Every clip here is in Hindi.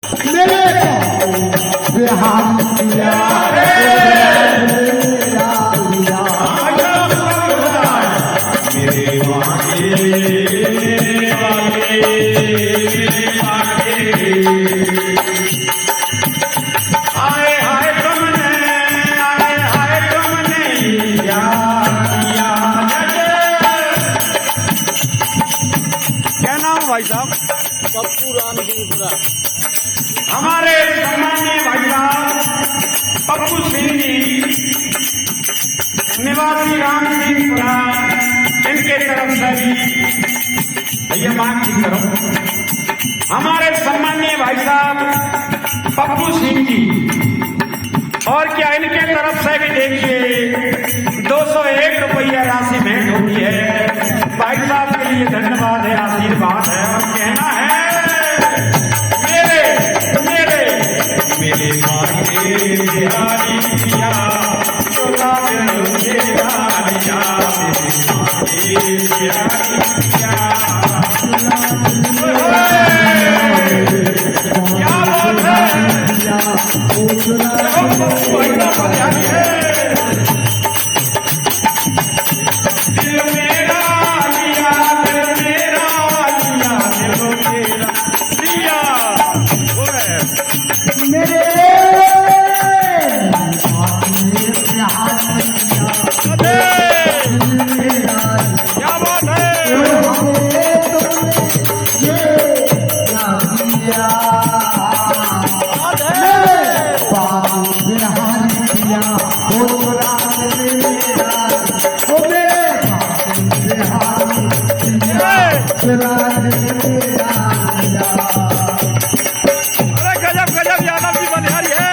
मेरे बिहारी पिया भाई साहब पप्पू राम दूसरा हमारे सम्मानीय भाई साहब पप्पू सिंह जी निवासी राम सिंहपुरा इनके तरफ से भी भैया बात ठीक करो। हमारे सम्मानीय भाई साहब पप्पू सिंह जी और क्या इनके तरफ से भी देखिए 201 रुपया राशि भेंट होती है। भाई साहब के लिए धन्यवाद है, आशीर्वाद है और कहना है मेरे मेरे मेरे मांगे बिहारी पिया चोला तेरा लिया मेरे मांगे बिहारी पिया क्या बात है दिल मेरा लिया दिल मेरा लिया दिल मेरा लिया मेरे क्या बात है अरे गजब गजब यादव जी बलिहारी है।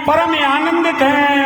परम आनंदित है।